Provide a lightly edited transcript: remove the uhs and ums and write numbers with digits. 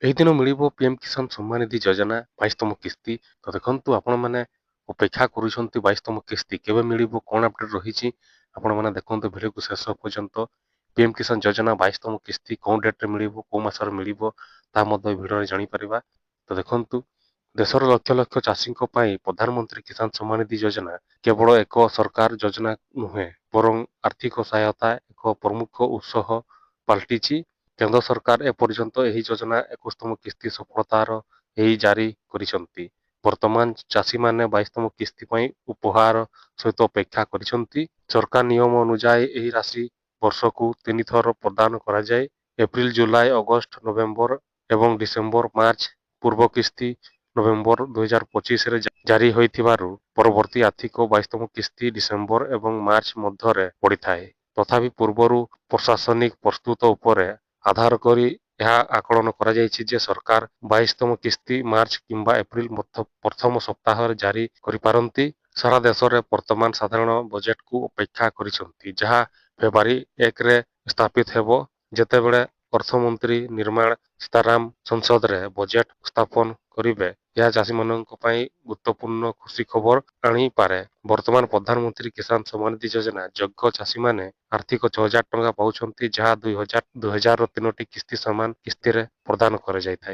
ଏହି ଦିନ ମିଳିବ ପିଏମ୍ କିଷାନ ସମ୍ମାନ ନିଧି ଯୋଜନା 22ତମ କିସ୍ତି। ତ ଦେଖନ୍ତୁ ଆପଣମାନେ ଅପେକ୍ଷା କରୁଛନ୍ତି 22ତମ କିସ୍ତି କେବେ ମିଳିବ, କଣ ଅପଡେଟ୍ ରହିଛି, ଆପଣମାନେ ଦେଖନ୍ତୁ ଭିଡ଼ିଓକୁ ଶେଷ ପର୍ଯ୍ୟନ୍ତ। ପିଏମ୍ କିଷାନ ଯୋଜନା 22ତମ କିସ୍ତି କୋଉ ଡେଟ୍ରେ ମିଳିବ, କୋଉ ମାସରେ ମିଳିବ, ତାହା ମଧ୍ୟ ଭିଡ଼ିଓରେ ଜାଣିପାରିବା। ତ ଦେଖନ୍ତୁ, ଦେଶର ଲକ୍ଷ ଲକ୍ଷ ଚାଷୀଙ୍କ ପାଇଁ ପ୍ରଧାନମନ୍ତ୍ରୀ କିଷାନ ସମ୍ମାନ ନିଧି ଯୋଜନା କେବଳ ଏକ ସରକାର ଯୋଜନା ନୁହେଁ, ବରଂ ଆର୍ଥିକ ସହାୟତା ଏକ ପ୍ରମୁଖ ଉତ୍ସ ପାଲଟିଛି। କେନ୍ଦ୍ର ସରକାର ଏପର୍ଯ୍ୟନ୍ତ ଏହି ଯୋଜନା 21ତମ କିସ୍ତି ସଫଳତାର ଏହି ଜାରି କରିଛନ୍ତି। ବର୍ତ୍ତମାନ ଚାଷୀମାନେ 22ତମ କିସ୍ତି ପାଇଁ ଉପହାର ସହିତ ଅପେକ୍ଷା କରିଛନ୍ତି। ସରକାର ନିୟମ ଅନୁଯାୟୀ ଏହି ରାଶି ବର୍ଷକୁ 3 ଥର ପ୍ରଦାନ କରାଯାଏ। ଏପ୍ରିଲ, ଜୁଲାଇ, ଅଗଷ୍ଟ, ନଭେମ୍ବର ଏବଂ ଡିସେମ୍ବର, ମାର୍ଚ୍ଚ। ପୂର୍ବ କିସ୍ତି ନଭେମ୍ବର 2025ରେ ଜାରି ହୋଇଥିବାରୁ ପରବର୍ତ୍ତୀ ଆର୍ଥିକ 22ତମ କିସ୍ତି ଡିସେମ୍ବର ଏବଂ ମାର୍ଚ୍ଚ ମଧ୍ୟରେ ପଡ଼ିଥାଏ। ତଥାପି ପୂର୍ବରୁ ପ୍ରଶାସନିକ ପ୍ରସ୍ତୁତ ଉପରେ ଆଧାର କରି ଏହା ଆକଳନ କରାଯାଇଛି ଯେ ସରକାର 22ତମ କିସ୍ତି ମାର୍ଚ୍ଚ କିମ୍ବା ଏପ୍ରିଲ ପ୍ରଥମ ସପ୍ତାହରେ ଜାରି କରିପାରନ୍ତି। ସାରା ଦେଶରେ ବର୍ତ୍ତମାନ ସାଧାରଣ ବଜେଟକୁ ଅପେକ୍ଷା କରିଛନ୍ତି, ଯାହା ଫେବୃଆରୀ 1ରେ ସ୍ଥାପିତ ହେବ। ଯେତେବେଳେ ଅର୍ଥମନ୍ତ୍ରୀ ନିର୍ମଳା ସୀତାରାମ ସଂସଦରେ ବଜେଟ୍ ଉପସ୍ଥାପନ କରିବେ, ଏହା ଚାଷୀମାନଙ୍କ ପାଇଁ ଗୁରୁତ୍ୱପୂର୍ଣ୍ଣ ଖୁସି ଖବର ଆଣିପାରେ। ବର୍ତ୍ତମାନ ପ୍ରଧାନମନ୍ତ୍ରୀ କିଷାନ ସମ୍ମାନ ନିଧି ଯୋଜନା ଯୋଗ୍ୟ ଚାଷୀମାନେ ଆର୍ଥିକ 6,000 ଟଙ୍କା ପାଉଛନ୍ତି, ଯାହା 2023ର 3ଟି କିସ୍ତି ସମାନ କିସ୍ତିରେ ପ୍ରଦାନ କରାଯାଇଥାଏ।